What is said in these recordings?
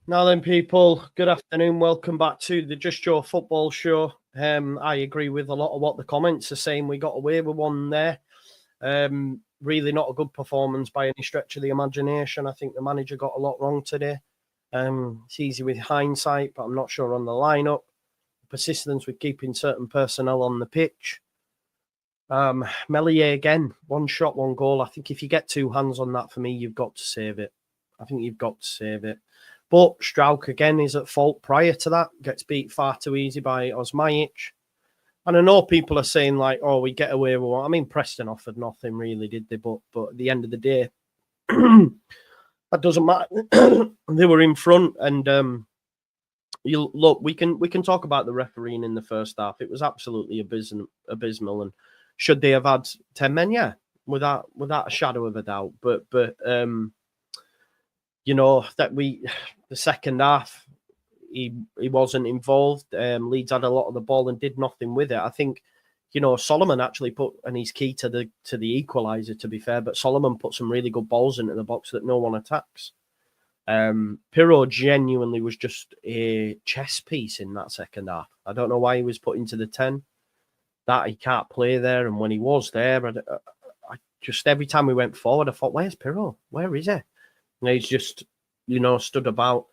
Now then, people, good afternoon. Welcome back to the Just Joe Football Show. I agree with a lot of what the comments are saying. We got away with one there. Really not a good performance by any stretch of the imagination. I think the manager got a lot wrong today. It's easy with hindsight, but I'm not sure on the lineup. Persistence with keeping certain personnel on the pitch. Melier again, one shot, one goal. I think if you get two hands on that, for me, you've got to save it. I think you've got to save it. But Strauch, again, is at fault prior to that. Gets beat far too easy by Osmajic. And I know people are saying, like, oh, we get away with one. I mean, Preston offered nothing, really, did they? But at the end of the day, that doesn't matter. They were in front. And you look, we can talk about the refereeing in the first half. It was absolutely abysmal. And should they have had 10 men? Yeah, without a shadow of a doubt. But you know, that the second half, he wasn't involved. Leeds had a lot of the ball and did nothing with it. I think, you know, Solomon actually put, and he's key to the equaliser, to be fair, but Solomon put some really good balls into the box that no one attacks. Pirro genuinely was just a chess piece in that second half. I don't know why he was put into the 10. That he can't play there, and when he was there, I just, every time we went forward, I thought, where's Pirro? Where is he? And he's just, you know, stood about.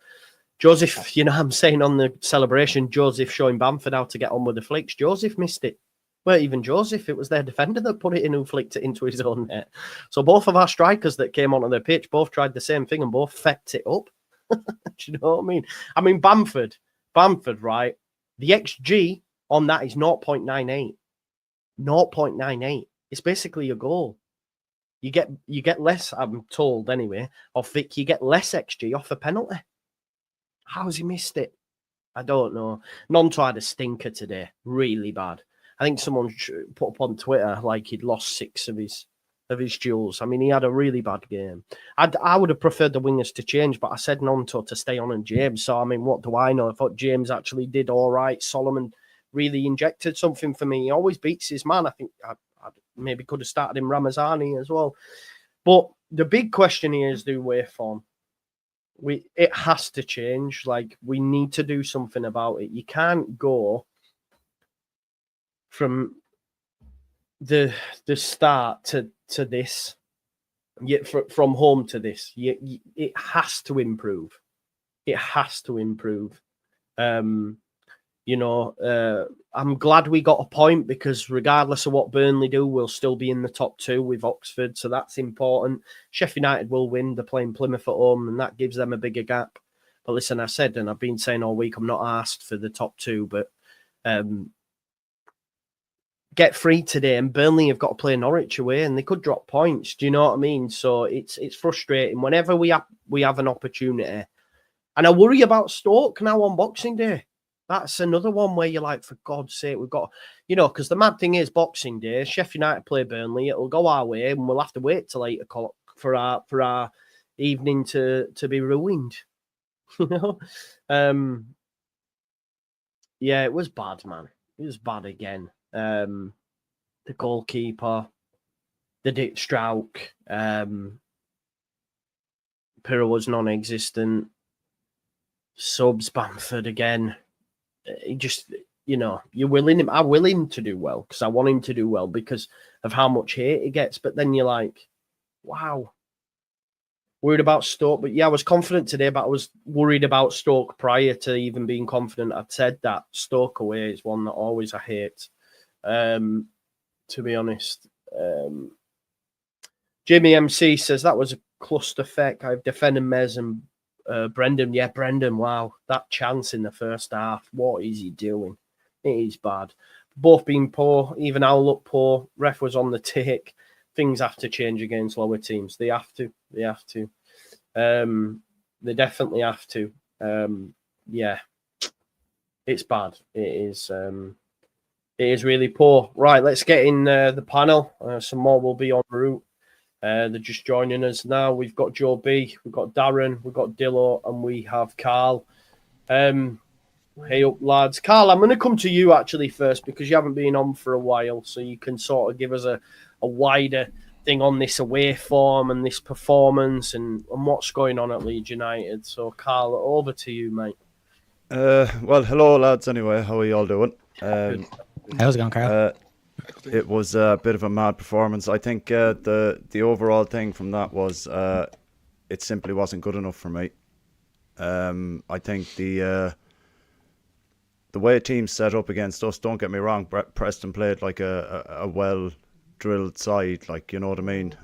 Joseph, you know, I'm saying on the celebration, Joseph showing Bamford how to get on with the flicks. Joseph missed it. Well, even Joseph, it was their defender that put it in who flicked it into his own net. So both of our strikers that came onto the pitch both tried the same thing and both fecked it up. Do you know what I mean? I mean, Bamford, right? The XG on that is 0.98. 0.98. It's basically a goal. You get less, I'm told anyway, off Vic. You get less XG off a penalty. How's he missed it? I don't know. Nonto had a stinker today, really bad. I think someone put up on Twitter like he'd lost 6 of his duels. I mean, he had a really bad game. I would have preferred the wingers to change, but I said Nonto to stay on and James. So I mean, what do I know? I thought James actually did all right. Solomon really injected something for me. He always beats his man. I think I maybe could have started him Ramazani as well. But the big question here is the away form. It has to change. Like, we need to do something about it. You can't go from the start to this, yet from home to this. It has to improve. It has to improve. You know, I'm glad we got a point, because regardless of what Burnley do, we'll still be in the top 2 with Oxford. So that's important. Sheffield United will win. They're playing Plymouth at home, and that gives them a bigger gap. But listen, I said, and I've been saying all week, I'm not asked for the top 2, but get 3 today, and Burnley have got to play Norwich away, and they could drop points. Do you know what I mean? So it's frustrating whenever we have an opportunity. And I worry about Stoke now on Boxing Day. That's another one where you're like, for God's sake, we've got, you know, because the mad thing is Boxing Day, Sheffield United play Burnley, it'll go our way, and we'll have to wait till 8 o'clock for our evening to be ruined. You know? Yeah, it was bad, man. It was bad again. The goalkeeper, the Dick Strauch, Pirro was non-existent. Subs, Bamford again. He just, you know, I will him to do well, because I want him to do well because of how much hate he gets. But then you're like, wow, worried about Stoke. But yeah, I was confident today, but I was worried about Stoke prior to even being confident. I'd said that Stoke away is one that always I hate, to be honest. Jimmy MC says that was a clusterfuck. I've defended Mez and Brendan. Yeah, Brendan, wow. That chance in the first half. What is he doing? It is bad. Both being poor. Even I'll look poor. Ref was on the tick. Things have to change against lower teams. They have to. They have to. They definitely have to. Yeah. It's bad. It is really poor. Right, let's get in the panel. Some more will be en route. They're just joining us now. We've got Joe B, we've got Darren, we've got Dillo, and we have Carl. Hey up, lads. Carl, I'm going to come to you actually first, because you haven't been on for a while, so you can sort of give us a wider thing on this away form and this performance and what's going on at Leeds United. So, Carl, over to you, mate. Well, hello, lads. Anyway, how are you all doing? How's it going, Carl? It was a bit of a mad performance. I think the overall thing from that was it simply wasn't good enough for me. I think the way teams set up against us, don't get me wrong, Preston played like a well-drilled side, like, you know what I mean?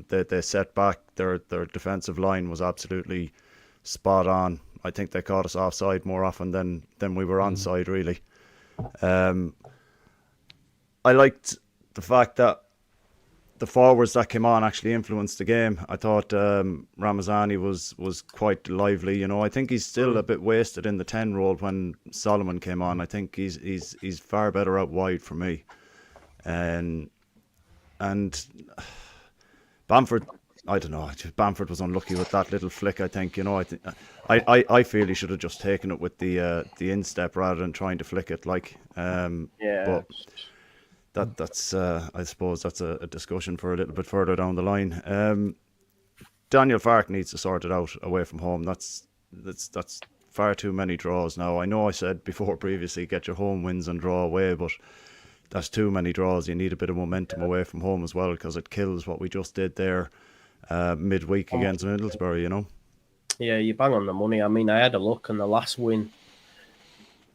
They set back, their defensive line was absolutely spot on. I think they caught us offside more often than we were onside, really. I liked the fact that the forwards that came on actually influenced the game. I thought Ramazani was quite lively. You know, I think he's still a bit wasted in the 10 role when Solomon came on. I think he's far better out wide for me. And Bamford, I don't know. Bamford was unlucky with that little flick. I think, you know, I feel he should have just taken it with the instep rather than trying to flick it. Like, but that's I suppose that's a discussion for a little bit further down the line. Daniel Farke needs to sort it out away from home. That's far too many draws now. I know I said before previously, get your home wins and draw away, but that's too many draws. You need a bit of momentum away from home as well, because it kills what we just did there midweek against Middlesbrough, you know. Yeah, you bang on the money. I mean, I had a look, and the last win,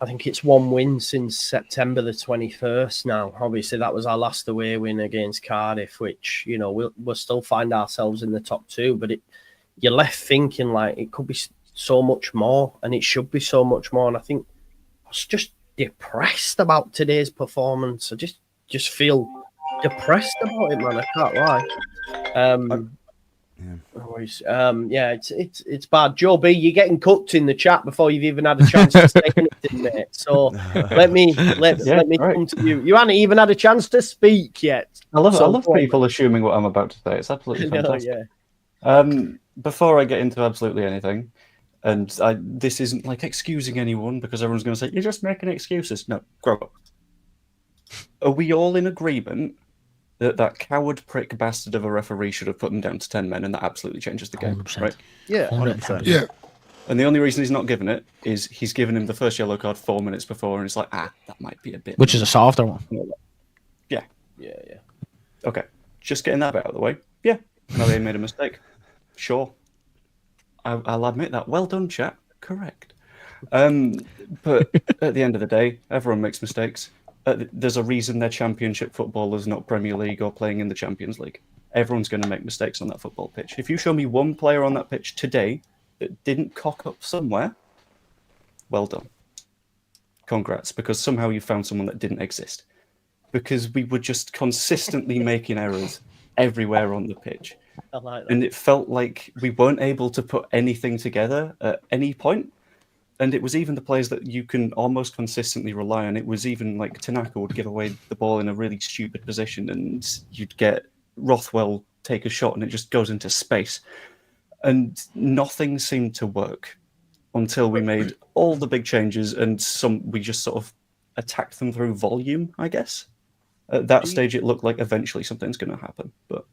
I think it's one win since September the 21st now. Obviously, that was our last away win against Cardiff, which, you know, we'll still find ourselves in the top two. But you're left thinking, like, it could be so much more, and it should be so much more. And I think I was just depressed about today's performance. I just feel depressed about it, man. I can't lie. It's bad. Joe B, you're getting cooked in the chat before you've even had a chance to say anything, mate. So let me come to you. You haven't even had a chance to speak yet. I love people assuming what I'm about to say. It's absolutely fantastic. Before I get into absolutely anything, and this isn't like excusing anyone, because everyone's going to say you're just making excuses. No, grow up. Are we all in agreement that coward prick bastard of a referee should have put them down to 10 men, and that absolutely changes the game, 100%. right? Yeah, 100%. Yeah. And the only reason he's not given it is he's given him the first yellow card 4 minutes before, and it's like, that might be a bit... Which is a softer one. Yeah. Yeah. Okay, just getting that out of the way. Yeah, Melier made a mistake. Sure. I'll admit that. Well done, chat. Correct. But at the end of the day, everyone makes mistakes. There's a reason they're championship footballers, not Premier League or playing in the Champions League. Everyone's going to make mistakes on that football pitch. If you show me one player on that pitch today that didn't cock up somewhere, well done. Congrats, because somehow you found someone that didn't exist. Because we were just consistently making errors everywhere on the pitch. I like that. And it felt like we weren't able to put anything together at any point. And it was even the players that you can almost consistently rely on. It was even like Tanaka would give away the ball in a really stupid position, and you'd get Rothwell take a shot and it just goes into space. And nothing seemed to work until we made all the big changes, and we just sort of attacked them through volume, I guess. At that stage, it looked like eventually something's going to happen. But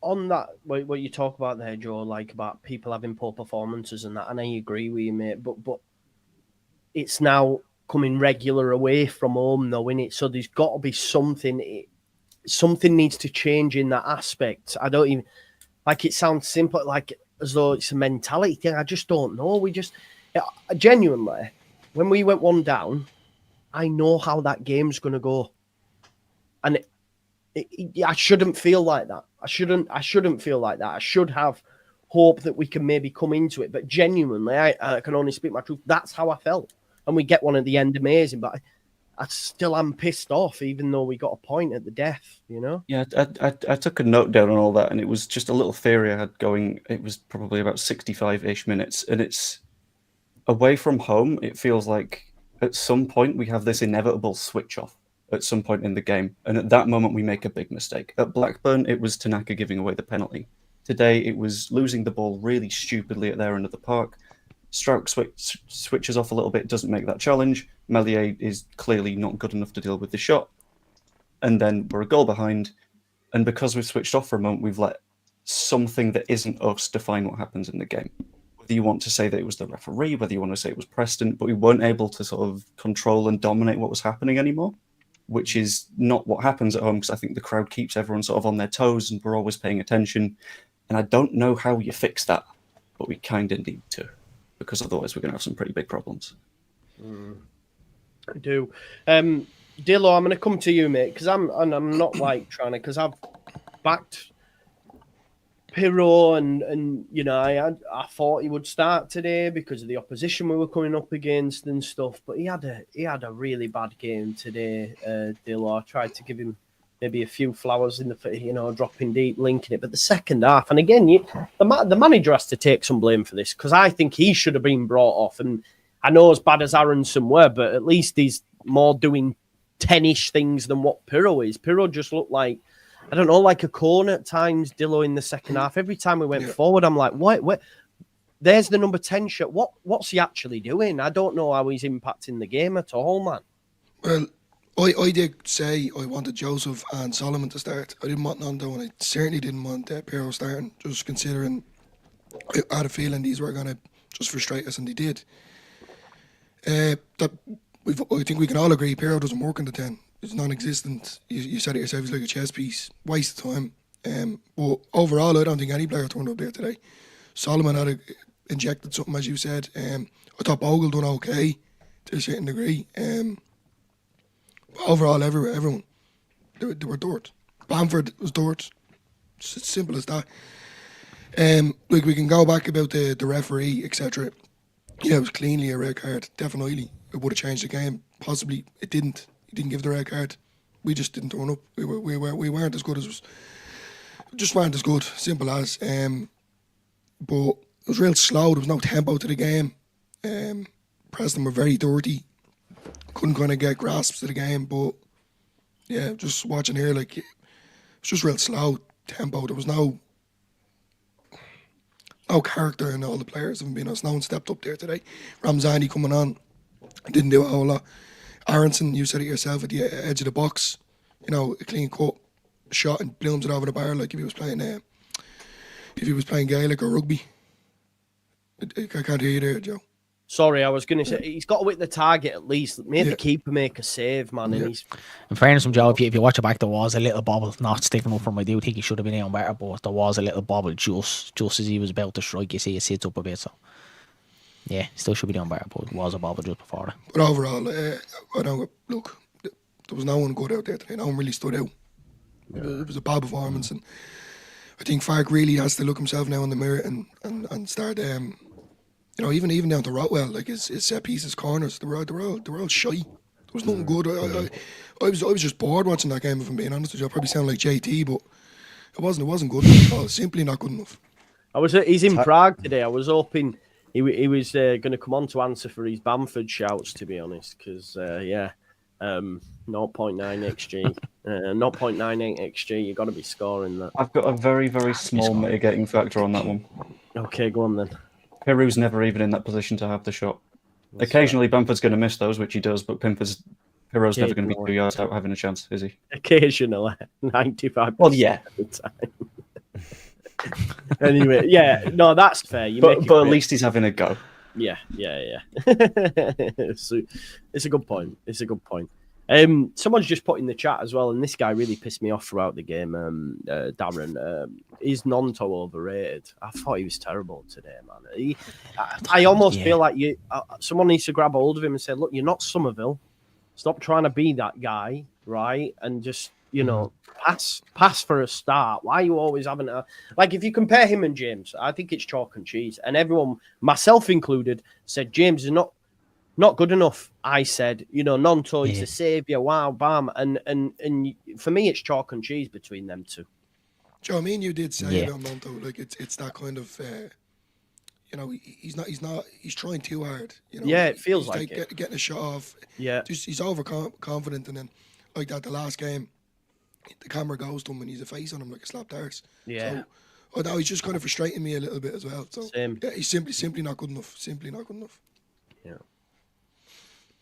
on that, what you talk about there, Joe, like about people having poor performances and that, and I agree with you, mate. But it's now coming regular away from home, though, innit? So there's got to be something. Something needs to change in that aspect. I don't even like. It sounds simple, like as though it's a mentality thing. I just don't know. Genuinely, when we went one down, I know how that game's going to go, and I shouldn't feel like that. I shouldn't feel like that. I should have hope that we can maybe come into it. But genuinely, I can only speak my truth. That's how I felt. And we get one at the end, amazing. But I still am pissed off, even though we got a point at the death, you know? yeah, I took a note down on all that, and it was just a little theory I had going. It was probably about 65-ish minutes. And it's away from home. It feels like at some point we have this inevitable switch off at some point in the game. And at that moment, we make a big mistake. At Blackburn, it was Tanaka giving away the penalty. Today, it was losing the ball really stupidly at their end of the park. Strouk switches off a little bit, doesn't make that challenge. Melier is clearly not good enough to deal with the shot. And then we're a goal behind, And because we've switched off for a moment, we've let something that isn't us define what happens in the game. Whether you want to say that it was the referee, whether you want to say it was Preston, but we weren't able to sort of control and dominate what was happening anymore, which is not what happens at home, because I think the crowd keeps everyone sort of on their toes and we're always paying attention. And I don't know how you fix that, but we kind of need to, because otherwise we're going to have some pretty big problems. I do. Dillo, I'm going to come to you, mate, because I'm not like trying to, because I've backed Pirro and you know, I thought he would start today because of the opposition we were coming up against and stuff, but he had a really bad game today. Dillo, I tried to give him maybe a few flowers in the, you know, dropping deep, linking it, but the second half, and again, the manager has to take some blame for this, because I think he should have been brought off. And I know as bad as Aronson were, but at least he's more doing 10-ish things than what Pirro is. Pirro just looked like, I don't know, like a corner at times, Dillo, in the second half. Every time we went forward, I'm like, what? There's the number 10 shirt. What's he actually doing? I don't know how he's impacting the game at all, man. Well, I did say I wanted Joseph and Solomon to start. I didn't want Nando, and I certainly didn't want Pirro starting, just considering I had a feeling these were going to just frustrate us, and they did. I think we can all agree Pirro doesn't work in the 10. It's non-existent. You said it yourself, he's like a chess piece. Waste of time. But overall, I don't think any player turned up there today. Solomon had injected something, as you said. I thought Bogle done okay to a certain degree. But overall, everyone, they were dirt. Bamford was dirt. It's as simple as that. Like, we can go back about the referee, etc. Yeah, it was cleanly a red card. Definitely, it would have changed the game. Possibly, it didn't. He didn't give the red card. We just didn't turn up. We weren't as good as just weren't as good. Simple as. But it was real slow. There was no tempo to the game. Preston were very dirty. Couldn't kind of get grasps of the game. But yeah, just watching here, like, it was just real slow tempo. There was no character in all the players. If I'm being honest, no one stepped up there today. Ramzani coming on, didn't do a whole lot. Aronson, you said it yourself, at the edge of the box, you know, a clean cut shot and blooms it over the bar like if he was playing Gaelic or rugby. I can't hear you there, Joe. Sorry, I was going to say, he's got to hit the target at least. Made the keeper make a save, man. And he's... In fairness from Joe, if you watch it back, there was a little bobble, not sticking up from. I do think he should have been out better, but there was a little bobble just as he was about to strike. You see, it sits up a bit, so... Yeah, still should be doing better, but it was a bobble just before that. But overall, I don't look. There was no one good out there today. No one really stood out. It was a bad performance, and I think Fark really has to look himself now in the mirror and start. You know, even down to Rotwell, like his set pieces, corners, they were all shy. There was nothing good. I was just bored watching that game. If I'm being honest with you, I probably sound like JT, but it wasn't good enough at all. Simply not good enough. He's in Prague today. I was hoping he was going to come on to answer for his Bamford shouts, to be honest, because 0.9 XG, 0.98 XG. You got to be scoring that. I've got a very, very small mitigating factor on that one. Okay, go on then. Piru's never even in that position to have the shot. Occasionally, Bamford's going to miss those, which he does, but Piru's never going to be 2 yards out having a chance, is he? Occasionally, 95%. Well, yeah. Of the time. Anyway, yeah, no, that's fair. But at least he's having a go. Yeah. So, it's a good point. Someone's just put in the chat as well, and this guy really pissed me off throughout the game. Darren, is Nonto overrated? I thought he was terrible today, man. I almost feel like someone needs to grab hold of him and say, "Look, you're not Somerville. Stop trying to be that guy, right? And just, you know, pass for a start. Why are you always having to, like, if you compare him and James, I think it's chalk and cheese. And everyone, myself included, said James is not good enough. I said, you know, Nonto is a saviour. Wow, bam. And for me, it's chalk and cheese between them two. Joe, I mean, you did say about Nonto, like it's that kind of, you know, he's trying too hard. You know, it feels like it. Getting a shot off. Yeah, he's overconfident, and then like that, the last game, the camera goes to him and he's a face on him like a slapped arse. Yeah. So, although he's just kind of frustrating me a little bit as well. So same. Yeah, he's simply not good enough. Simply not good enough. Yeah.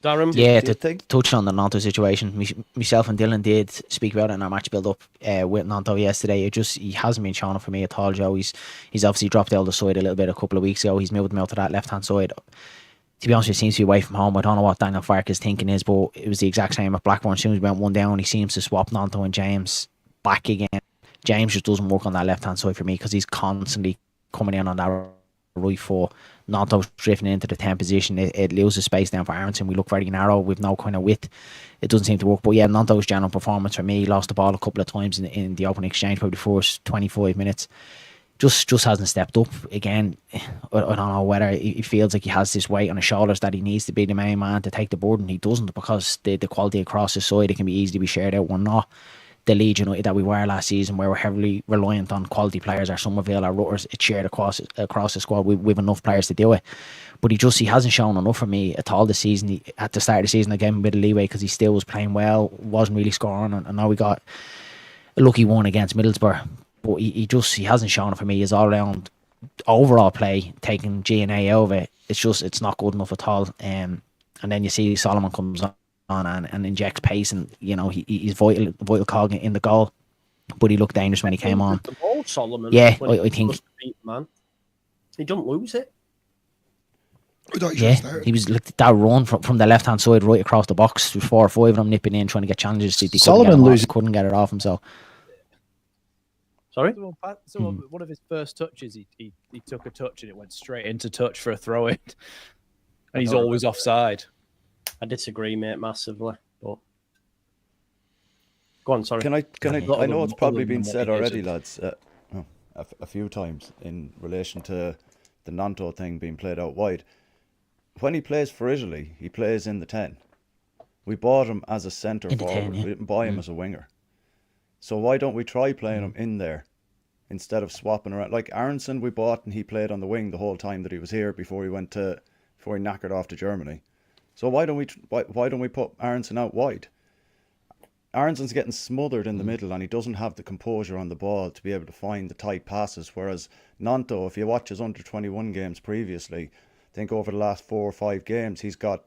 Darren? Yeah, do you to think? touch on the Nanto situation, myself and Dylan did speak about it in our match build up with Nanto yesterday. He hasn't been showing up for me at all, Joe. He's obviously dropped out the side a little bit a couple of weeks ago. He's moved him out to that left hand side. To be honest, he seems to be away from home. I don't know what Daniel Farke's thinking is, but it was the exact same at Blackburn. As soon as we went 1 down, he seems to swap Nanto and James back again. James just doesn't work on that left hand side for me because he's constantly coming in on that right foot. Nanto's drifting into the 10 position. It loses space down for Aronson. We look very narrow with no kind of width. It doesn't seem to work. But yeah, Nanto's general performance for me, he lost the ball a couple of times in the opening exchange, probably the first 25 minutes. Just hasn't stepped up again. I don't know whether he feels like he has this weight on his shoulders that he needs to be the main man to take the burden. He doesn't, because the quality across his side, it can be easily be shared out. We're not the Leeds United that we were last season, where we're heavily reliant on quality players, or Somerville or Rutters. It's shared across the squad. We've enough players to do it, but he hasn't shown enough for me at all this season. At the start of the season, I gave him a bit of leeway because he still was playing well, wasn't really scoring, and now we got a lucky one against Middlesbrough. But he hasn't shown it for me. His all round overall play, taking G&A out of it, it's not good enough at all. And then you see Solomon comes on and injects pace, and he's vital cog in the goal. But he looked dangerous when he came on. The ball, Solomon. Yeah, I think. Man, he don't lose it. He was like that run from the left hand side right across the box. There was 4 or 5 of them nipping in trying to get challenges. Solomon couldn't get it off himself. Sorry? One of his first touches, he took a touch and it went straight into touch for a throw in. And he's always offside. I disagree, mate, massively. But go on, sorry. Can I know it's probably been said already, lads, a few times in relation to the Nanto thing being played out wide. When he plays for Italy, he plays in the 10. We bought him as a centre forward. 10, yeah. We didn't buy him as a winger. So why don't we try playing him in there instead of swapping around? Like Aronson, we bought and he played on the wing the whole time that he was here before he knackered off to Germany. So why don't we put Aronson out wide? Aronson's getting smothered in the middle, and he doesn't have the composure on the ball to be able to find the tight passes. Whereas Nanto, if you watch his under 21 games previously, I think over the last 4 or 5 games he's got.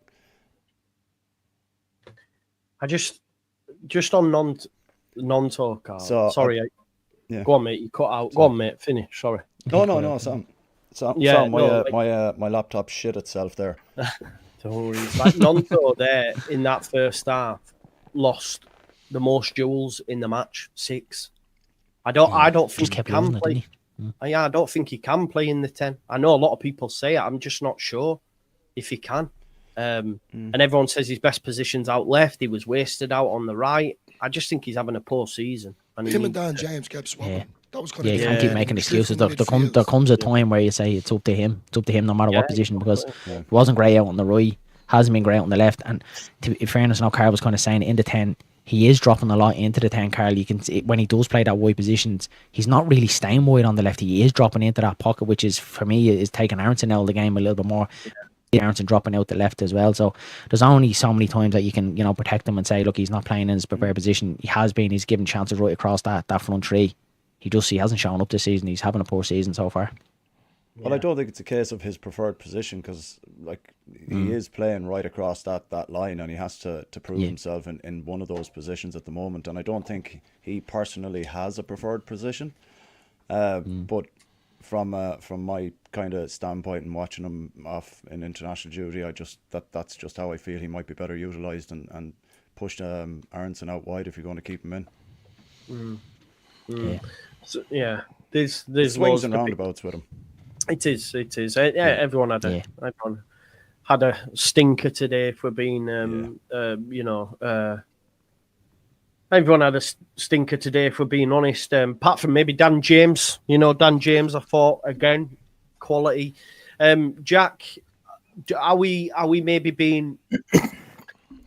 I just on non-talk. Carl. So, sorry. Yeah. Go on, mate. You cut out. Go on, mate. Finish. Sorry. No, Sam. Yeah, my laptop shit itself there. Don't worry. Like Nanto there in that first half lost the most duels in the match, 6. I don't think he can play. I don't think he can play in the 10. I know a lot of people say it. I'm just not sure if he can. And everyone says his best position's out left. He was wasted out on the right. I just think he's having a poor season. And him and Dan James kept swapping. Yeah. That was kind You can't keep making excuses. There comes a time where you say it's up to him. It's up to him no matter what position, because he wasn't great out on the right, hasn't been great out on the left. And in fairness, now Carl was kind of saying in the 10, he is dropping a lot into the 10, Carl. You can see when he does play that wide positions, he's not really staying wide on the left. He is dropping into that pocket, which is, for me, is taking Aronson out of the game a little bit more. Aronson dropping out the left as well. So there's only so many times that you can, protect him and say, look, he's not playing in his preferred position. He has been. He's given chances right across that front 3. He hasn't shown up this season. He's having a poor season so far. Well, I don't think it's a case of his preferred position, because he is playing right across that line, and he has to prove himself in one of those positions at the moment. And I don't think he personally has a preferred position. But from my kind of standpoint and watching him off in international duty, that's just how I feel he might be better utilised, and push Aronson out wide if you're going to keep him in. So, there's swings and roundabouts with him. It is. Everyone had a stinker today for being, everyone had a stinker today for being honest. Apart from maybe Dan James, Dan James, I thought again, quality. Jack, are we maybe being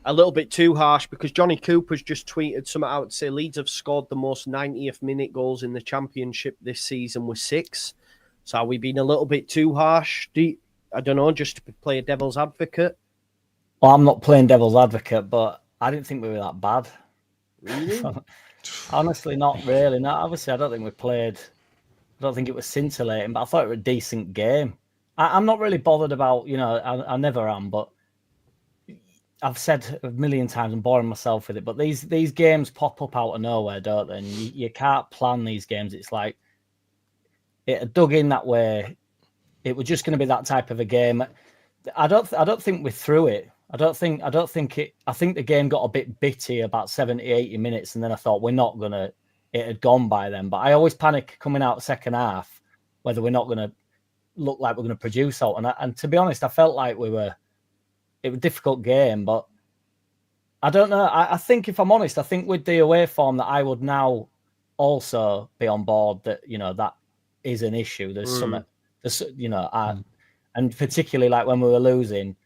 a little bit too harsh, because Johnny Cooper's just tweeted something out to say Leeds have scored the most 90th minute goals in the Championship this season with 6. So are we being a little bit too harsh? I don't know, just to play a devil's advocate. Well, I'm not playing devil's advocate, but I didn't think we were that bad. Really? Honestly, not really. No, obviously, I don't think it was scintillating, but I thought it was a decent game. I'm not really bothered about, I never am, but I've said a million times, I'm boring myself with it, but these games pop up out of nowhere, don't they? And you can't plan these games. It's like it had dug in that way. It was just going to be that type of a game. I don't think we're through it. I think the game got a bit bitty about 70, 80 minutes, and then I thought it had gone by then. But I always panic coming out second half whether we're not going to look like we're going to produce out. And to be honest, I felt like it was a difficult game, but I don't know. I think, if I'm honest, I think with the away form that I would now also be on board that, that is an issue. There's something, and particularly like when we were losing,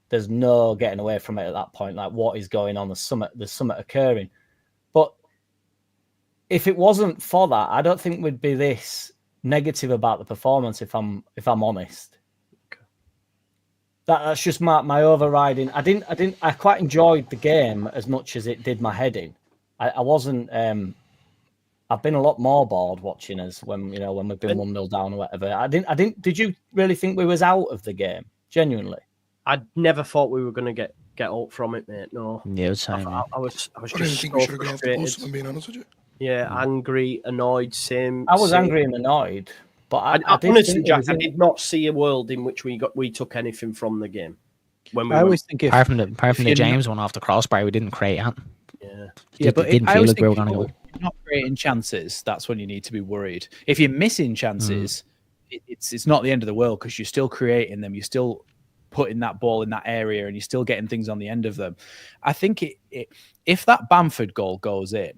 there's no getting away from it at that point. Like, what is going on? There's something occurring. But if it wasn't for that, I don't think we'd be this negative about the performance. If I'm honest, that's just my overriding. I quite enjoyed the game as much as it did my head in. I wasn't. I've been a lot more bored watching us when we've been 1-0 down or whatever. I didn't. Did you really think we was out of the game? Genuinely, I never thought we were going to get up from it, mate. No. Yeah, same. I was I didn't just think so we should have got off the bus, frustrated. if I'm being honest with you. Yeah, angry, annoyed, same. I was same. angry and annoyed, but I Honestly, think Jack, I did not see a world in which we took anything from the game. When we I always think apart from the James one off the crossbar, we didn't create it. but it didn't I feel always like we were think going to go. if you're not creating chances, that's when you need to be worried. If you're missing chances, it's not the end of the world, because you're still creating them. You're still putting that ball in that area, and you're still getting things on the end of them. I think if that Bamford goal goes in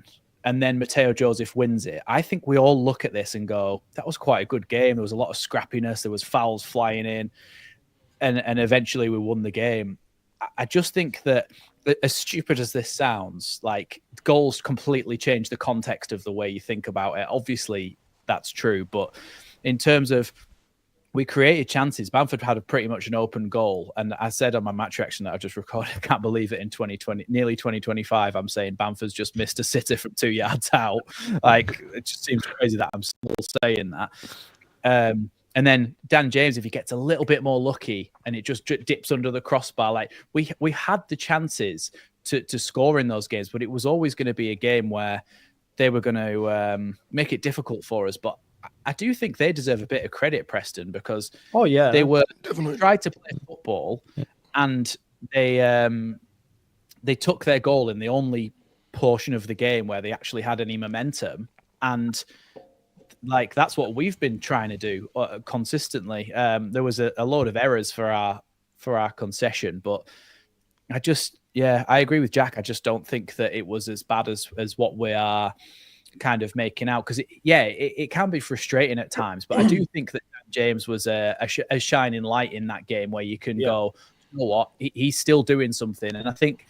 and then Mateo Joseph wins it, I think we all look at this and go, that was quite a good game. There was a lot of scrappiness. There was fouls flying in, and eventually we won the game. I just think that, as stupid as this sounds, like, goals completely change the context of the way you think about it. Obviously, that's true. But in terms of, we created chances. Bamford had pretty much an open goal. And I said on my match reaction that I just recorded, I can't believe it, in 2020, nearly 2025, I'm saying Bamford's just missed a sitter from 2 yards out. Like, it just seems crazy that I'm still saying that. And then Dan James, if he gets a little bit more lucky and it just dips under the crossbar, like, we had the chances to score in those games, but it was always going to be a game where they were going to make it difficult for us. But I do think they deserve a bit of credit, Preston, because they were tried to play football, and they took their goal in the only portion of the game where they actually had any momentum, and like, that's what we've been trying to do consistently. There was a load of errors for our concession, but I agree with Jack. I just don't think that it was as bad as what we are kind of making out, because it can be frustrating at times, but I do think that James was a shining light in that game, where you can go, you know what, he's still doing something. And I think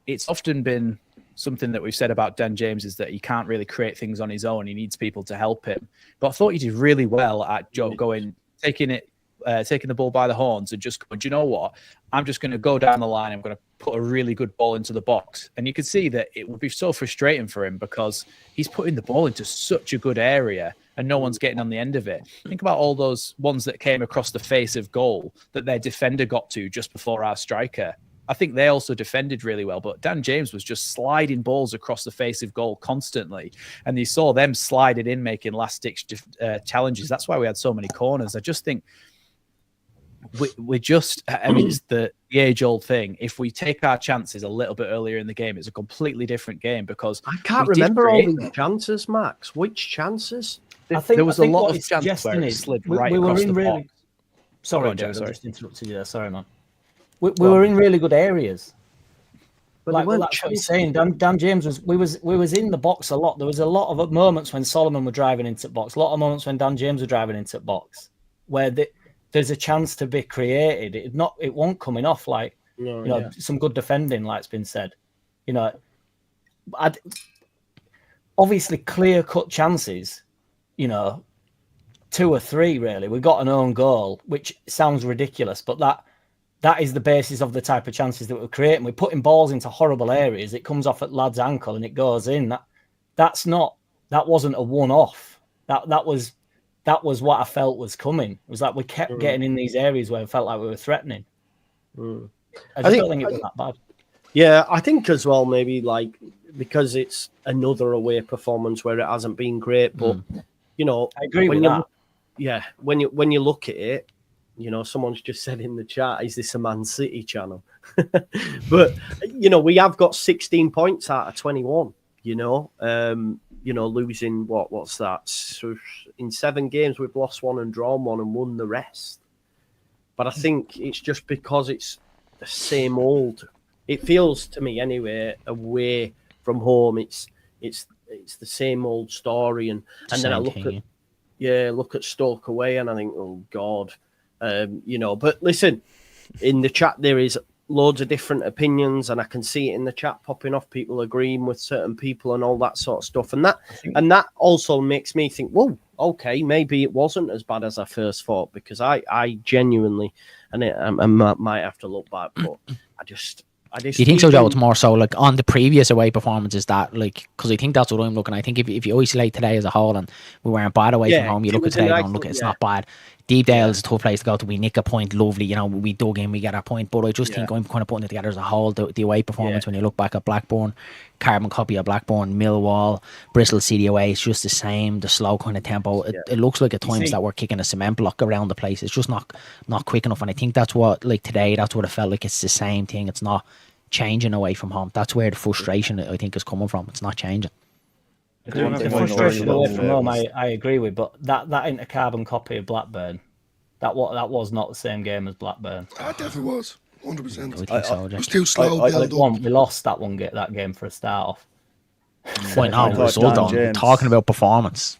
it's often been something that we've said about Dan James, is that he can't really create things on his own. He needs people to help him. But I thought he did really well at taking the ball by the horns and just going, do you know what? I'm just going to go down the line. I'm going to put a really good ball into the box. And you could see that it would be so frustrating for him, because he's putting the ball into such a good area and no one's getting on the end of it. Think about all those ones that came across the face of goal that their defender got to just before our striker. I think they also defended really well, but Dan James was just sliding balls across the face of goal constantly. And you saw them sliding in, making last-ditch challenges. That's why we had so many corners. I just think it's the age-old thing. If we take our chances a little bit earlier in the game, it's a completely different game, because I can't remember all these chances, Max. Which chances? There was a lot of chances where it slid right across the box. Sorry, David, I just interrupted you there. Sorry, man. We were in really good areas. But that's what I'm saying. Dan James was in the box a lot. There was a lot of moments when Solomon were driving into the box, a lot of moments when Dan James were driving into the box, where there's a chance to be created. It won't coming off, like, some good defending, like it's been said. Obviously clear cut chances, 2 or 3 really. We got an own goal, which sounds ridiculous, but that is the basis of the type of chances that we're creating. We're putting balls into horrible areas. It comes off at lad's ankle and it goes in. That wasn't a one-off. That was what I felt was coming. It was like we kept getting in these areas where I felt like we were threatening. I don't think it was that bad. Yeah, I think as well, maybe like because it's another away performance where it hasn't been great, but you know, I agree when with you that. look, yeah, when you look at it, you know, someone's just said in the chat, "Is this a Man City channel?" But you know, we have got 16 points out of 21. You know, losing what's that? So in 7 games, we've lost 1 and drawn 1 and won the rest. But I think it's just because it's the same old. It feels to me anyway, away from home, it's the same old story. And then I look at Stoke away, and I think, oh God, you know. But listen, in the chat there is loads of different opinions, and I can see it in the chat popping off, people agreeing with certain people and all that sort of stuff, and that also makes me think, whoa, okay, maybe it wasn't as bad as I first thought, because I genuinely, and I might have to look back, but I just Do you think so, Joe? It's more so like on the previous away performances that, like, because I think that's what I'm looking at. I think if you isolate today as a whole and we weren't bad away from home, you look at today and look, it's not bad. Deepdale is a tough place to go to. We nick a point, lovely. You know, we dug in, we get our point. But I just think I'm kind of putting it together as a whole. The away performance, when you look back at Blackburn, carbon copy of Blackburn, Millwall, Bristol City away, it's just the same, the slow kind of tempo. It looks like at times that we're kicking a cement block around the place. It's just not quick enough. And I think that's what, like today, that's what it felt like. It's the same thing. It's not changing away from home. That's where the frustration, I think, is coming from. It's not changing. The frustration away from home, I agree with, but that ain't a carbon copy of Blackburn. That was not the same game as Blackburn. That definitely was 100%. I think so, it was too slow. We lost that game for a start off. I know, result on talking about performance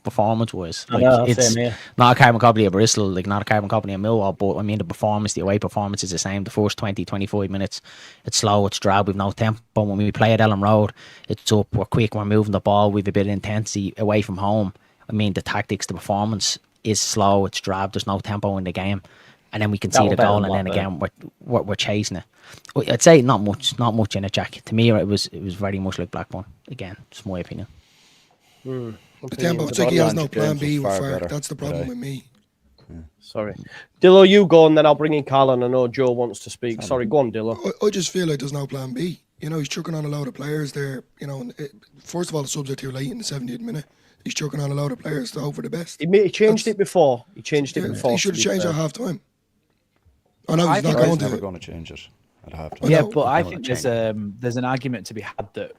wise. Like, it's not a carbon copy of Bristol, like not a carbon copy of Millwall, but I mean the away performance is the same. The first 20-25 minutes, it's slow, it's drab, we've no tempo. When we play at Elland Road, it's up, we're quick, we're moving the ball, we've a bit of intensity. Away from home, I mean the tactics, the performance is slow, it's drab, there's no tempo in the game. And then we can see the goal, and then again we're chasing it. I'd say not much in it, Jack. To me, it was very much like Blackburn. Again, it's my opinion. The tempo, it's like he has no plan B with Fark. That's the problem with me. Sorry, Dillo, you go, and then I'll bring in Carl, and I know Joe wants to speak. Sorry, go on, Dillo. I just feel like there's no plan B. You know, he's chucking on a load of players there. You know, first of all, the subs are too late in the 70th minute. He's chucking on a load of players to hope for the best. He changed it before. He changed it before. He should have changed at half time. I know he's never going to change it at halftime. Yeah, but I think there's an argument to be had that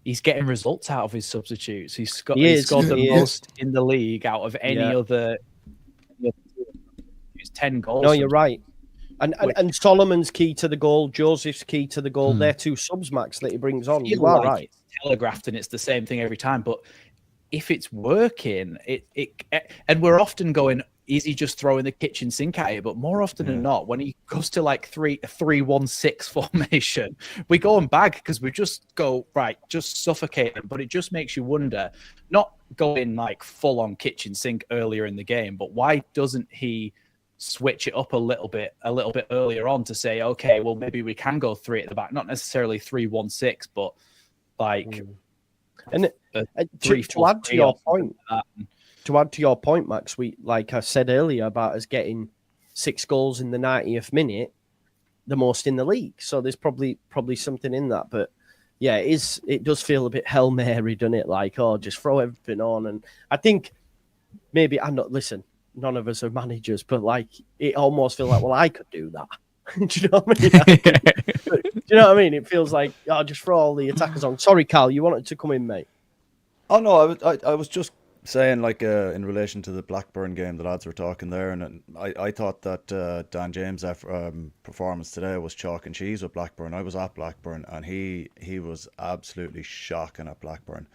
he's getting results out of his substitutes. He's scored the most in the league out of any other. It's 10 goals. No, you're right. And Solomon's key to the goal. Joseph's key to the goal. They're 2 subs, Max, that he brings on. You are right. It's telegraphed and it's the same thing every time. But if it's working, and we're often going, is he just throwing the kitchen sink at it? But more often than not, when he goes to like 3-1-6 formation, we go and bag because we just go, right, just suffocate him. But it just makes you wonder, not going like full on kitchen sink earlier in the game, but why doesn't he switch it up a little bit earlier on to say, okay, well, maybe we can go 3 at the back, not necessarily 3-1-6, but like, and to add to your point. To add to your point, Max, we, like I said earlier about us getting 6 goals in the 90th minute, the most in the league. So there's probably something in that. But yeah, it does feel a bit Hail Mary, doesn't it? Like, oh, just throw everything on. And I think maybe none of us are managers, but like it almost feels like, well, I could do that. Do you know what I mean? Do you know what I mean? It feels like, oh, just throw all the attackers on. Sorry, Carl, you wanted to come in, mate. Oh no, I was just saying, like, in relation to the Blackburn game, the lads were talking there, and I thought that Dan James' performance today was chalk and cheese with Blackburn. I was at Blackburn, and he was absolutely shocking at Blackburn.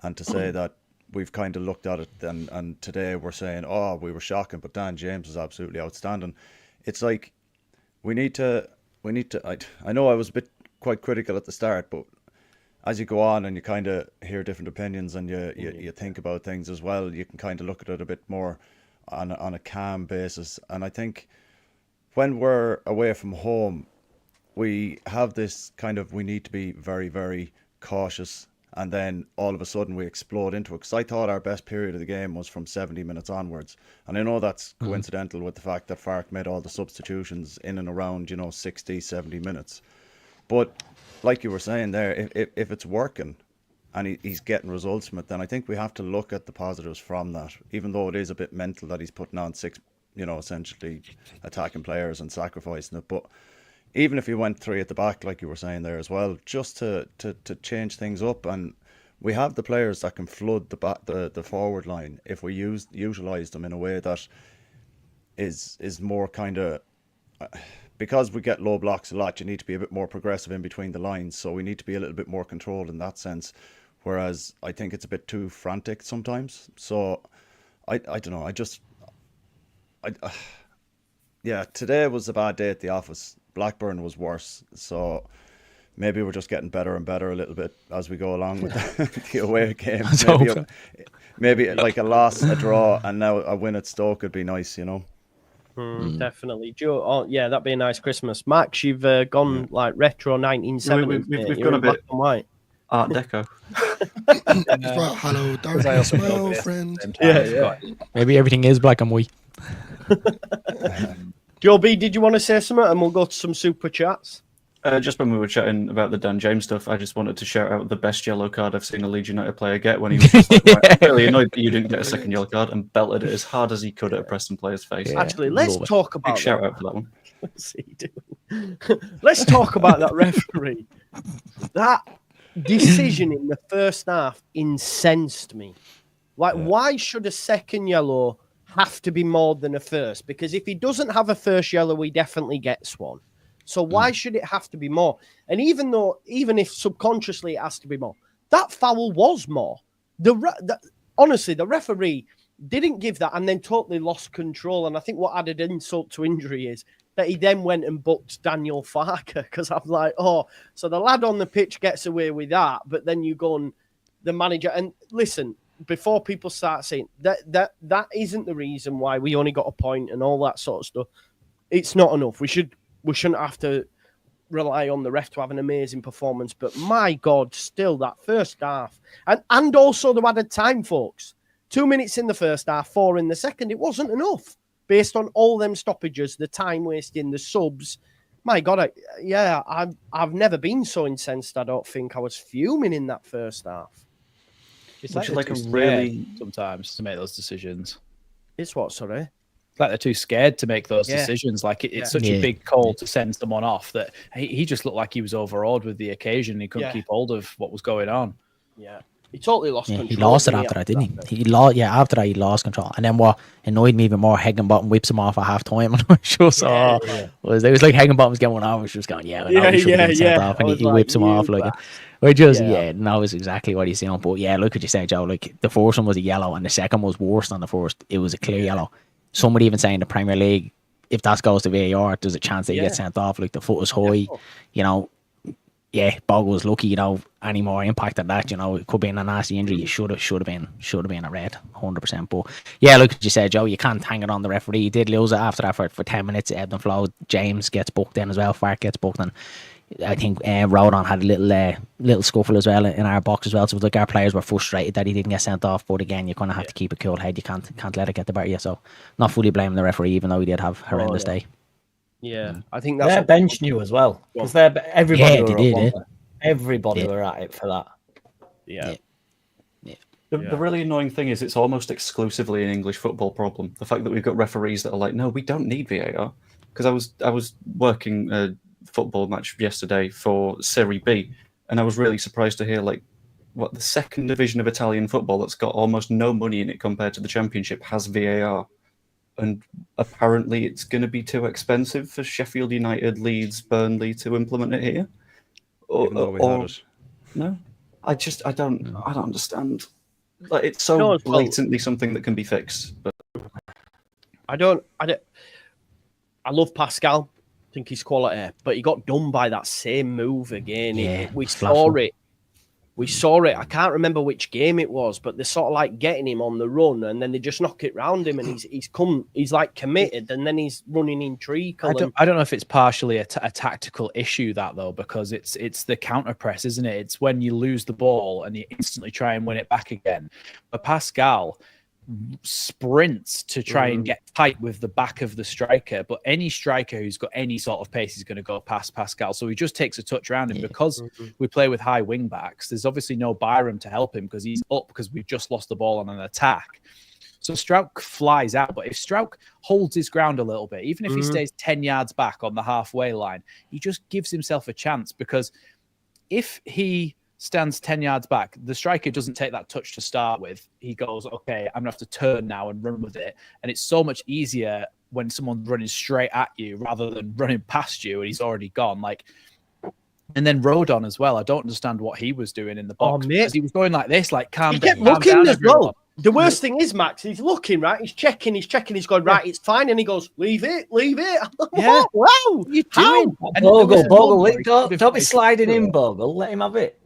And to say that we've kind of looked at it, and today we're saying, oh, we were shocking, but Dan James was absolutely outstanding. It's like we need to. I know I was a bit quite critical at the start, but as you go on and you kind of hear different opinions and you think about things as well, you can kind of look at it a bit more on a calm basis. And I think when we're away from home, we have this kind of, we need to be very, very cautious. And then all of a sudden we explode into it. Because I thought our best period of the game was from 70 minutes onwards. And I know that's coincidental with the fact that Fark made all the substitutions in and around, 60, 70 minutes. But like you were saying there, if it's working and he's getting results from it, then I think we have to look at the positives from that, even though it is a bit mental that he's putting on 6, essentially attacking players and sacrificing it. But even if he went 3 at the back, like you were saying there as well, just to change things up, and we have the players that can flood the forward line if we utilize them in a way that is more kind of, because we get low blocks a lot, you need to be a bit more progressive in between the lines, so we need to be a little bit more controlled in that sense, whereas I think it's a bit too frantic sometimes. So I don't know, yeah, today was a bad day at the office. Blackburn was worse, so maybe we're just getting better and better a little bit as we go along with the away games. Maybe like a loss, a draw, and now a win at Stoke would be nice, Definitely, Joe. Oh, yeah, that'd be a nice Christmas. Max, you've gone like retro 1970s. We've gone a bit black and white. Art Deco. Well, hello, darkness, my old friend. Yeah. Maybe everything is black and white. Joe B, did you want to say something? And we'll go to some super chats. Just when we were chatting about the Dan James stuff, I just wanted to shout out the best yellow card I've seen a Leeds United player get, when he was just like, I'm really annoyed that you didn't get a second yellow card, and belted it as hard as he could at a Preston player's face. Yeah. Actually, let's talk about Big shout out for that one. What's he doing? Let's talk about that referee. That decision in the first half incensed me. Like, why should a second yellow have to be more than a first? Because if he doesn't have a first yellow, he definitely gets one. So why should it have to be more? And even if subconsciously it has to be more, that foul was more. Honestly, the referee didn't give that and then totally lost control. And I think what added insult to injury is that he then went and booked Daniel Farker, because I'm like, oh, so the lad on the pitch gets away with that, but then you go and the manager. And listen, before people start saying that isn't the reason why we only got a point and all that sort of stuff. It's not enough. We shouldn't have to rely on the ref to have an amazing performance. But my God, still that first half. And also the added time, folks. 2 minutes in the first half, 4 in the second. It wasn't enough. Based on all them stoppages, the time wasting, the subs. My God, I've never been so incensed, I don't think. I was fuming in that first half. It's like a a really sometimes to make those decisions. It's what, sorry? It's like they're too scared to make those decisions. Like it's such a big call to send someone off that he just looked like he was overawed with the occasion. He couldn't keep hold of what was going on. Yeah. He totally lost control. He lost it after that, didn't he? After that, he lost control. And then what annoyed me even more, Higginbottom whips him off at half time. And I just it was like Higginbottom's going on. I was just going, he should have been sent off. And he whips him off. That was exactly what he's saying. But yeah, look what you said, Joe. Like, the first one was a yellow and the second was worse than the first. It was a clear yellow. Somebody even saying the Premier League, if that goes to VAR, there's a chance that he gets sent off. Like, the foot was high, Bogle was lucky, any more impact than that, it could be in a nasty injury. It should have been a red, 100%. But yeah, look what you said, Joe. You can't hang it on the referee. He did lose it after that for 10 minutes. It ebbed and flowed. James gets booked in as well. Fark gets booked, and I think Rodon had a little scuffle as well in our box as well. So our players were frustrated that he didn't get sent off. But again, you kind of have to keep a cool head. You can't let it get the better of you. So not fully blaming the referee, even though he did have a horrendous day. Yeah, I think that's their bench knew as well, because everybody were at it for that. The really annoying thing is it's almost exclusively an English football problem. The fact that we've got referees that are like, no, we don't need VAR. Because I was working a football match yesterday for Serie B, and I was really surprised to hear the second division of Italian football that's got almost no money in it compared to the Championship has VAR. And apparently it's going to be too expensive for Sheffield United, Leeds, Burnley to implement it here. Even though we had it. No, I don't understand. Like, it's so blatantly something that can be fixed. But I love Pascal. I think he's quality, but he got done by that same move again. We saw it. I can't remember which game it was, but they're sort of like getting him on the run, and then they just knock it round him, and he's like committed, and then he's running in treacle. I don't know if it's partially a tactical issue, that though, because it's the counter press, isn't it? It's when you lose the ball and you instantly try and win it back again. But Pascal, sprints to try and get tight with the back of the striker. But any striker who's got any sort of pace is going to go past Pascal. So he just takes a touch around him because we play with high wing backs. There's obviously no Byram to help him because he's up because we've just lost the ball on an attack. So Strauch flies out. But if Strauch holds his ground a little bit, even if he stays 10 yards back on the halfway line, he just gives himself a chance, because if he stands 10 yards back, the striker doesn't take that touch to start with. He goes, okay, I'm going to have to turn now and run with it. And it's so much easier when someone's running straight at you rather than running past you and he's already gone. Like, and then Rodon as well. I don't understand what he was doing in the box. Because he was going like this, like, calm down. He kept looking as well. The worst thing is, Max, he's looking, right? He's checking, he's going, right, it's fine. And he goes, leave it. Yeah. Wow. What are you doing? Bogle, don't be sliding in, Bogle. Let him have it.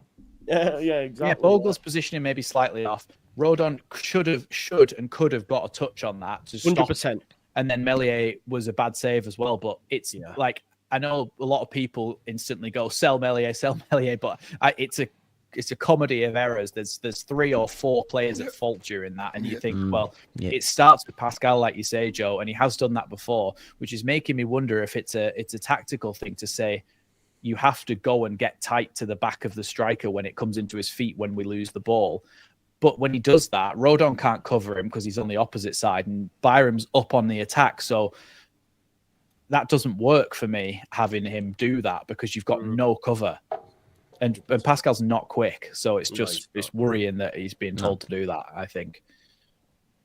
Yeah, exactly. Yeah, Bogle's positioning maybe slightly off. Rodon should and could have got a touch on that to stop. 100%. And then Meslier was a bad save as well. But it's like, I know a lot of people instantly go, sell Meslier, but it's a comedy of errors. There's 3 or 4 players at fault during that, and you think, it starts with Pascal, like you say, Joe, and he has done that before, which is making me wonder if it's a tactical thing to say you have to go and get tight to the back of the striker when it comes into his feet when we lose the ball. But when he does that, Rodon can't cover him because he's on the opposite side, and Byram's up on the attack. So that doesn't work for me, having him do that, because you've got no cover. And Pascal's not quick, so it's just it's worrying that he's being told to do that, I think.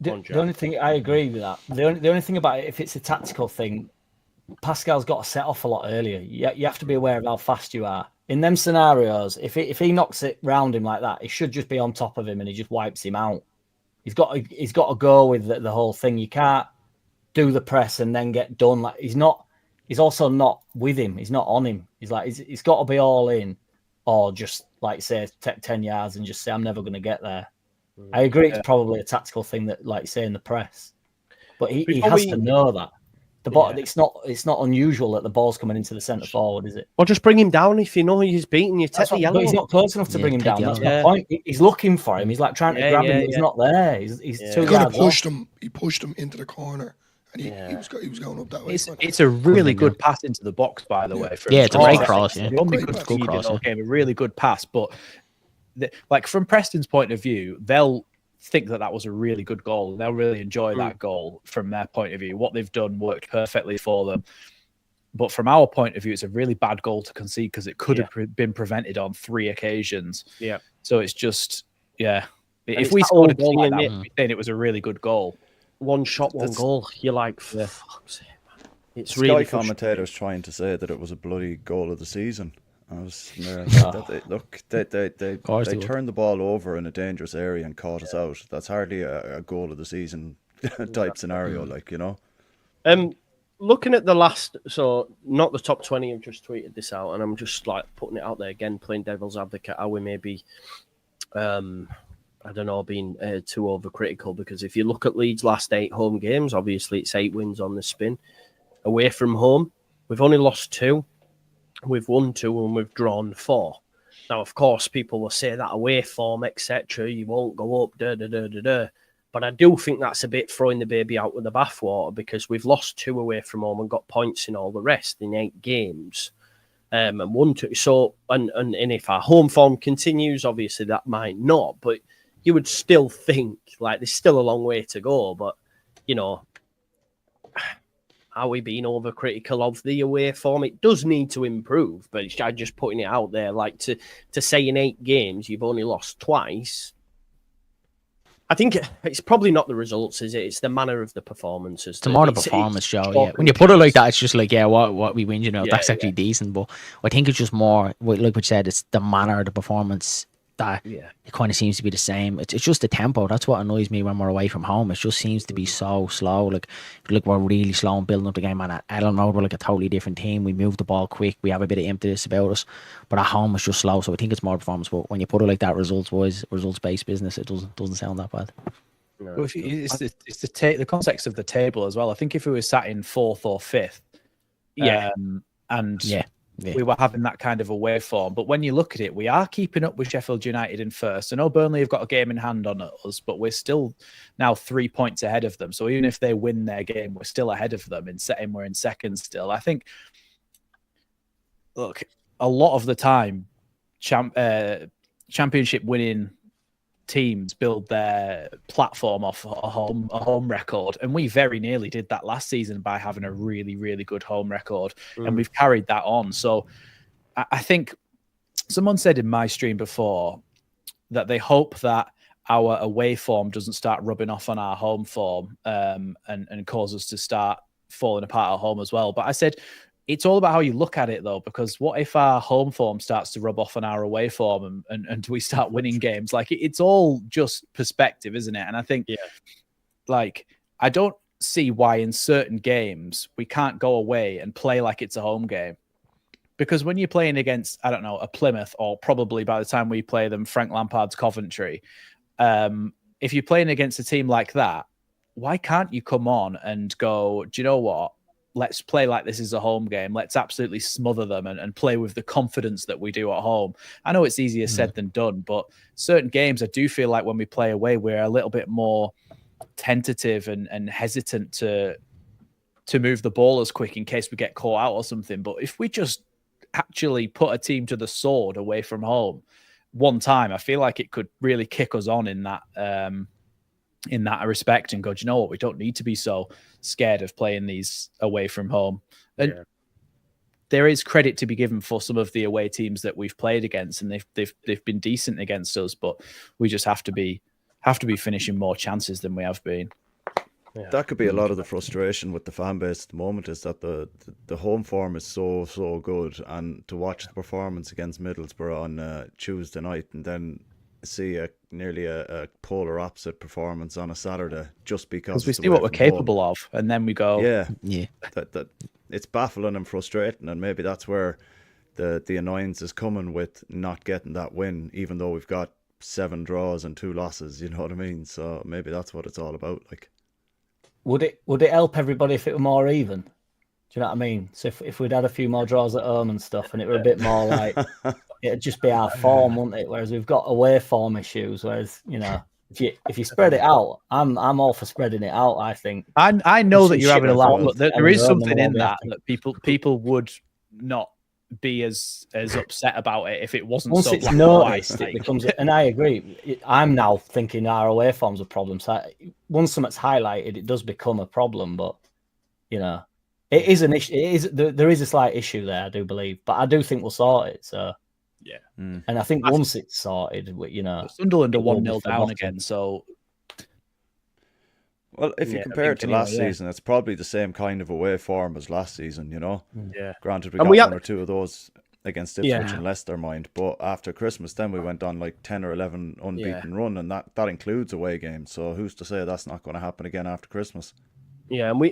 The only thing, I agree with that. The only thing about it, if it's a tactical thing, Pascal's got to set off a lot earlier. You have to be aware of how fast you are. In them scenarios, if he knocks it round him like that, it should just be on top of him and he just wipes him out. He's got to go with the whole thing. You can't do the press and then get done. Like, he's also not with him. He's not on him. He's got to be all in, or just, like, say, take 10 yards and just say, I'm never going to get there. I agree it's probably a tactical thing that, like you say, in the press. But he has to know that. It's not unusual that the ball's coming into the centre forward, is it? Or just bring him down if you know he's beating you. Take the yellow. But he's not close enough to bring him down. That's my point. He's looking for him. He's like trying to grab him. He's not there. He's 2 yards pushed him. He pushed him into the corner. And he was going up that way. It's a really good pass into the box, by the way. It's a great cross. Yeah, good cross. A really good pass. But like, from Preston's point of view, they'll think that was a really good goal. They'll really enjoy that goal from their point of view. What they've done worked perfectly for them. But from our point of view, it's a really bad goal to concede because it could have been prevented on 3 occasions. Yeah. So it's just, if we scored a goal like that, we'd be saying it was a really good goal. One shot, one goal. You're like, fuck's sake, man. It's Sky really commentators trying to say that it was a bloody goal of the season. I was they turned the ball over in a dangerous area and caught us out. That's hardly a goal of the season type scenario, like, you know. Looking at the last, so not the top 20, I've just tweeted this out, and I'm just like putting it out there again, playing devil's advocate. How we may be, I don't know, being too overcritical, because if you look at Leeds' last 8 home games, obviously it's 8 wins on the spin. Away from home, we've only lost 2. We've won 2 and we've drawn 4. Now, of course, people will say that away form, etc., you won't go up, But I do think that's a bit throwing the baby out with the bathwater, because we've lost 2 away from home and got points in all the rest in 8 games. And 1-2. So, and if our home form continues, obviously that might not, but you would still think, like, there's still a long way to go. But, you know, are we being overcritical of the away form? It does need to improve, but I'm just putting it out there. Like, to say in 8 games you've only lost twice, I think it's probably not the results, is it? It's the manner of the performances. It's more the performance, Joe. Yeah. When you put it like that, it's just like, what we win, you know, that's actually decent. But I think it's just more, like we said, it's the manner of the performance that it kind of seems to be the same. It's just the tempo. That's what annoys me when we're away from home. It just seems to be so slow. Like we're really slow in building up the game. And at Ellen Road, we're like a totally different team. We move the ball quick. We have a bit of impetus about us. But at home, it's just slow. So I think it's more performance. But when you put it like that, results-wise, results-based business, it doesn't sound that bad. No. Well, it's the context of the table as well. I think if we were sat in 4th or 5th, we were having that kind of away form. But when you look at it, we are keeping up with Sheffield United in first. I know Burnley have got a game in hand on us, but we're still now 3 points ahead of them. So even if they win their game, we're still ahead of them and we're in second still. I think, look, a lot of the time, championship winning teams build their platform off a home record, and we very nearly did that last season by having a really, really good home record, and we've carried that on. So I think someone said in my stream before that they hope that our away form doesn't start rubbing off on our home form and cause us to start falling apart at home as well. But I said, it's all about how you look at it, though, because what if our home form starts to rub off on our away form and we start winning games? Like, it's all just perspective, isn't it? And I think, like, I don't see why in certain games we can't go away and play like it's a home game. Because when you're playing against, I don't know, a Plymouth, or probably by the time we play them, Frank Lampard's Coventry, if you're playing against a team like that, why can't you come on and go, do you know what? Let's play like this is a home game. Let's absolutely smother them and play with the confidence that we do at home. I know it's easier said than done, but certain games, I do feel like when we play away, we're a little bit more tentative and hesitant to move the ball as quick in case we get caught out or something. But if we just actually put a team to the sword away from home one time, I feel like it could really kick us on in that respect and go, do you know what? We don't need to be so scared of playing these away from home. And there is credit to be given for some of the away teams that we've played against, and they've been decent against us, but we just have to be finishing more chances than we have been. Yeah. That could be a lot of the frustration with the fan base at the moment, is that the home form is so good, and to watch the performance against Middlesbrough on Tuesday night and then see nearly a polar opposite performance on a Saturday just because we see what we're capable of, and then we go, that it's baffling and frustrating, and maybe that's where the annoyance is coming with not getting that win, even though we've got 7 draws and 2 losses. You know what I mean? So maybe that's what it's all about. Like, would it help everybody if it were more even? Do you know what I mean? So if we'd had a few more draws at home and stuff, and it were a bit more like, it'd just be our form, wouldn't it? Whereas we've got away form issues. Whereas, you know, if you spread it out, I'm all for spreading it out. I think. I know that you're having a laugh. Look, there is something in that people would not be as upset about it if it wasn't once so it's black noticed, and white. it becomes. And I agree. I'm now thinking our away form's a problem. So once something's highlighted, it does become a problem. But you know, it is an issue. There is a slight issue there, I do believe, but I do think we'll sort it. So. Yeah, and I think once it's sorted, you know, Sunderland are 1-0 down again. So, well, if you compare it to last season, it's probably the same kind of away form as last season. You know, Granted, we got one or two of those against Ipswich and Leicester, mind. But after Christmas, then we went on like 10 or 11 unbeaten run, and that includes away games. So who's to say that's not going to happen again after Christmas? Yeah, and we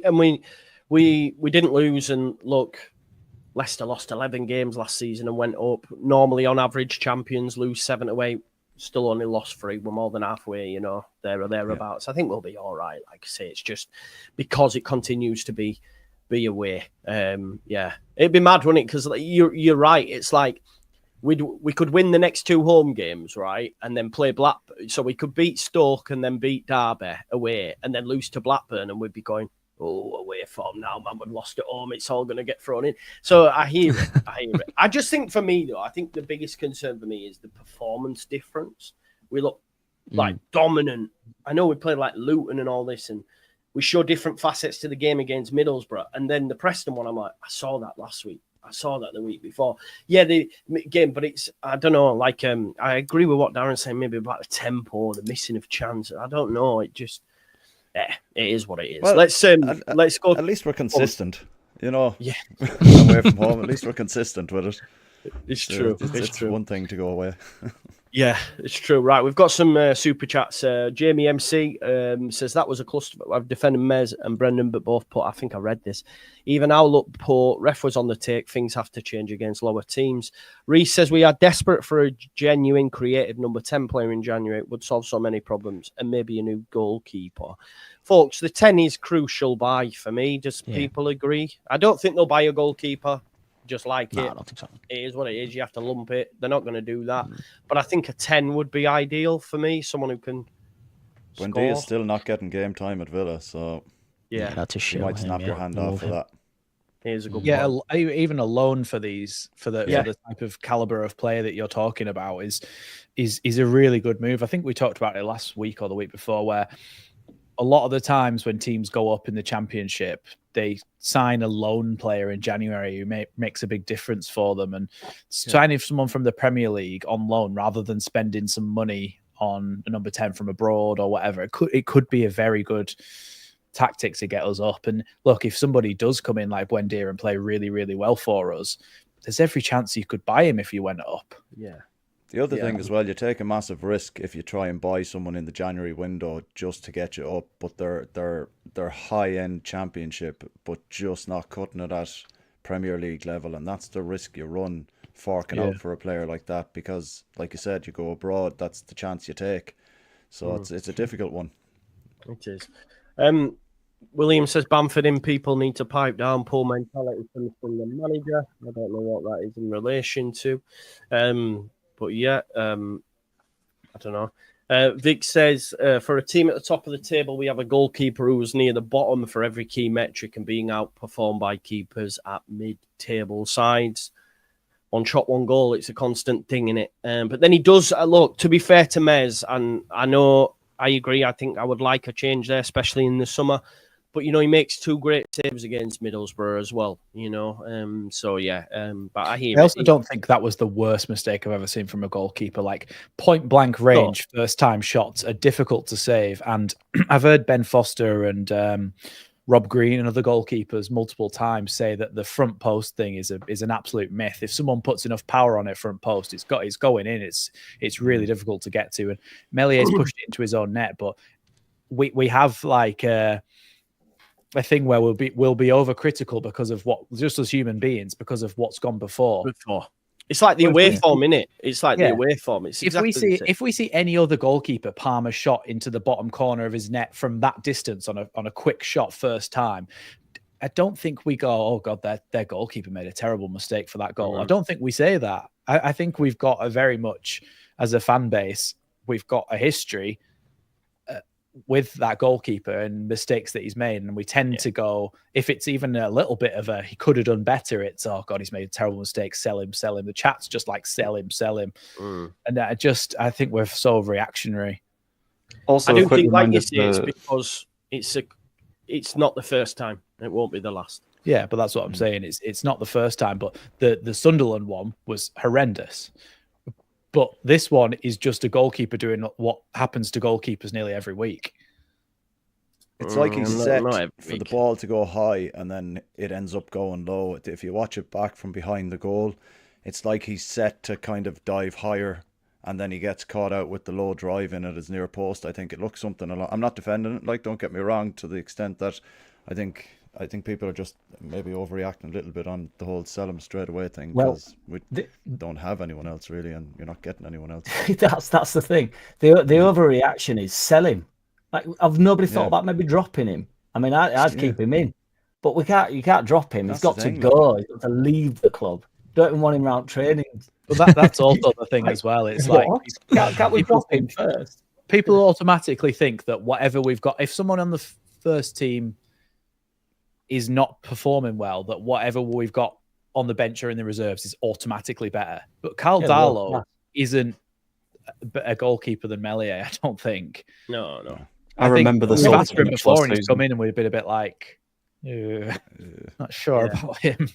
didn't lose, and look. Leicester lost 11 games last season and went up. Normally, on average, champions lose 7 to 8. Still only lost 3. We're more than halfway, you know, there or thereabouts. I think we'll be all right. Like I say, it's just because it continues to be away. It'd be mad, wouldn't it? Because you're right. It's like we could win the next 2 home games, right, and then play Blackburn. So we could beat Stoke and then beat Derby away, and then lose to Blackburn, and we'd be going, oh, away form now, man. We've lost at home. It's all going to get thrown in. So I hear it. I just think for me, though, I think the biggest concern for me is the performance difference. We look like dominant. I know we played like Luton and all this, and we show different facets to the game against Middlesbrough. And then the Preston one, I'm like, I saw that last week. I saw that the week before. Yeah, the game, but it's, I don't know, like, I agree with what Darren's saying, maybe about the tempo, the missing of chance. I don't know. It just... Yeah, it is what it is. Well, let's go. At least we're consistent, you know. Yeah, away from home. At least we're consistent with it. It's true. It's true. One thing to go away. Yeah, it's true. Right, we've got some super chats. Jamie MC says that was a cluster. I've defended Mez and Brendan, but both put. I think I read this. Even our look poor. Ref was on the take. Things have to change against lower teams. Reese says we are desperate for a genuine, creative number 10 player in January. It would solve so many problems, and maybe a new goalkeeper. Folks, the 10 is crucial buy for me. Does people agree? I don't think they'll buy a goalkeeper. just like No, it. I don't think so. It is what it is. You have to lump it. They're not going to do that. But I think a 10 would be ideal for me. Someone who can Wendy is score. still not getting game time at Villa, so Yeah, that's a you show. might snap your hand off for that. here's a good Yeah, point. even a loan for these for the type of caliber of player that you're talking about is a really good move. I think we talked about it last week or the week before, where a lot of the times when teams go up in the Championship, they sign a loan player in January who makes a big difference for them. And signing someone from the Premier League on loan rather than spending some money on a number 10 from abroad or whatever, it could be a very good tactic to get us up. And look, if somebody does come in like Buendia and play really, really well for us, there's every chance you could buy him if you went up. Yeah. The other thing as well, you take a massive risk if you try and buy someone in the January window just to get you up, but they're high-end Championship, but just not cutting it at Premier League level, and that's the risk you run forking out for a player like that, because, like you said, you go abroad, that's the chance you take. So it's a difficult one. It is. William says Bamford in people need to pipe down. Poor mentality comes from the manager. I don't know what that is in relation to. But yeah, I don't know. Vic says, for a team at the top of the table, we have a goalkeeper who was near the bottom for every key metric and being outperformed by keepers at mid-table sides. One shot, one goal. It's a constant thing, in it. But then he does, look, to be fair to Mez, and I know I agree, I think I would like a change there, especially in the summer. But, you know, he makes 2 great saves against Middlesbrough as well, you know. So, yeah, but I hear I also don't think that was the worst mistake I've ever seen from a goalkeeper. Like, point-blank range, first-time shots are difficult to save. And I've heard Ben Foster and Rob Green and other goalkeepers multiple times say that the front post thing is an absolute myth. If someone puts enough power on it front post, it's going in. It's really difficult to get to. And Mellier's pushed it into his own net, but we have like a thing where we'll be overcritical because of what, just as human beings, because of what's gone before. It's like the away form, innit? It's like the away form. It's exactly if we see any other goalkeeper palm a shot into the bottom corner of his net from that distance on a quick shot first time, I don't think we go, oh God, their goalkeeper made a terrible mistake for that goal. I don't think we say that. I think we've got a very much, as a fan base, we've got a history with that goalkeeper and mistakes that he's made, and we tend to go, if it's even a little bit of a he could have done better, it's oh God, he's made a terrible mistake, sell him. The chat's just like sell him. And I think we're so reactionary. Also, I do think, like you say, it's because it's not the first time. It won't be the last. Yeah, but that's what I'm saying. It's not the first time, but the Sunderland one was horrendous. But this one is just a goalkeeper doing what happens to goalkeepers nearly every week. It's like he's set for the ball to go high and then it ends up going low. If you watch it back from behind the goal, it's like he's set to kind of dive higher and then he gets caught out with the low drive in at his near post. I think it looks something a lot. I'm not defending it, like, don't get me wrong, to the extent that I think people are just maybe overreacting a little bit on the whole sell him straight away thing, because we don't have anyone else really, and you're not getting anyone else. That's the thing. The overreaction is sell him. Like, I've nobody thought about maybe dropping him. I mean, I'd keep him in, but you can't drop him. He's got to go. He's got to leave the club. Don't even want him around training. But that's also the thing as well. It's like, can't we drop him first? People automatically think that whatever we've got, if someone on the first team is not performing well, that whatever we've got on the bench or in the reserves is automatically better. But Carl Darlow isn't a goalkeeper than Meslier, I don't think. No. I remember the sort of before, and he's come in and we've been a bit like, not sure about him.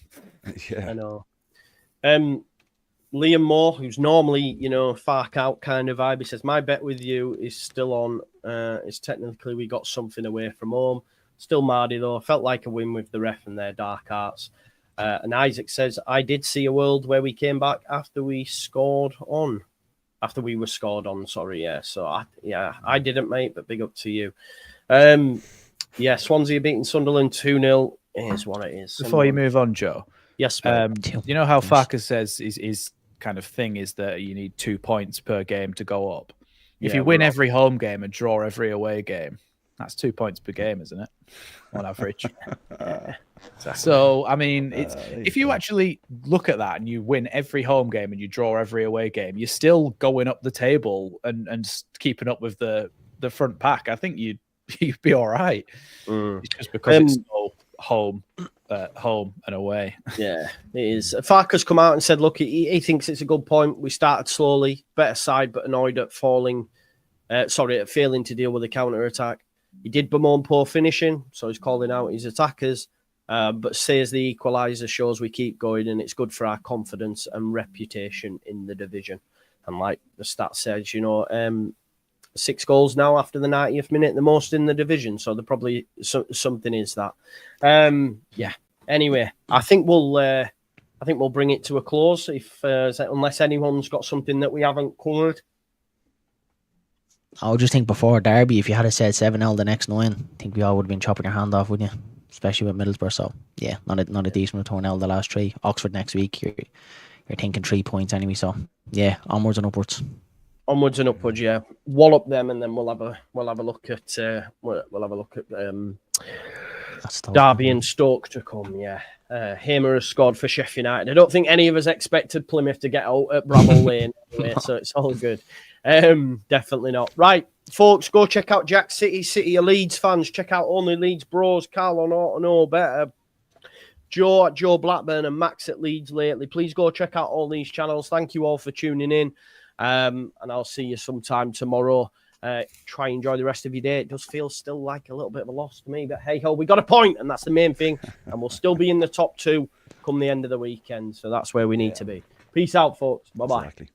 I know. Liam Moore, who's normally, Fark out kind of vibe, he says, my bet with you is still on. It's technically we got something away from home. Still Mardy, though. Felt like a win with the ref and their dark arts. And Isaac says, I did see a world where we came back after we were scored on, sorry. Yeah. So, I didn't, mate, but big up to you. Swansea beating Sunderland 2-0. Here's what it is. Before you move on, Joe. Yes, you know how Farkas says his kind of thing is that you need 2 points per game to go up. If you win every home game and draw every away game, That's 2 points per game, isn't it? On average. So, I mean, it's if you actually look at that and you win every home game and you draw every away game, you're still going up the table and keeping up with the front pack. I think you'd be all right. It's just because it's so home and away. Yeah, it is. Farker's come out and said, look, he thinks it's a good point. We started slowly, better side, but annoyed at failing to deal with the counter-attack. He did bemoan poor finishing, so he's calling out his attackers, but says the equaliser shows we keep going and it's good for our confidence and reputation in the division. And like the stat says, 6 goals now after the 90th minute, the most in the division. So there probably something is that. Yeah. Anyway, I think we'll bring it to a close unless anyone's got something that we haven't covered. I would just think before Derby, if you had said 7-0 the next 9, I think we all would have been chopping your hand off, wouldn't you? Especially with Middlesbrough. So yeah, not a decent return out of the last 3. Oxford next week, you're thinking 3 points anyway. So yeah, onwards and upwards. Onwards and upwards, yeah. Wallop them, and then we'll have a look at Derby and Stoke to come. Yeah, Hamer has scored for Sheffield United. I don't think any of us expected Plymouth to get out at Bramall Lane, anyway, so it's all good. Definitely not. Right, folks, go check out Jack City of Leeds fans. Check out Only Leeds Bros, Carl on Auto Know Better, Joe at Joe Blackburn, and Max at Leeds Lately. Please go check out all these channels. Thank you all for tuning in. And I'll see you sometime tomorrow. Try and enjoy the rest of your day. It does feel still like a little bit of a loss to me, but hey ho, we got a point, and that's the main thing. And we'll still be in the top 2 come the end of the weekend. So that's where we need to be. Peace out, folks. Bye bye. Exactly.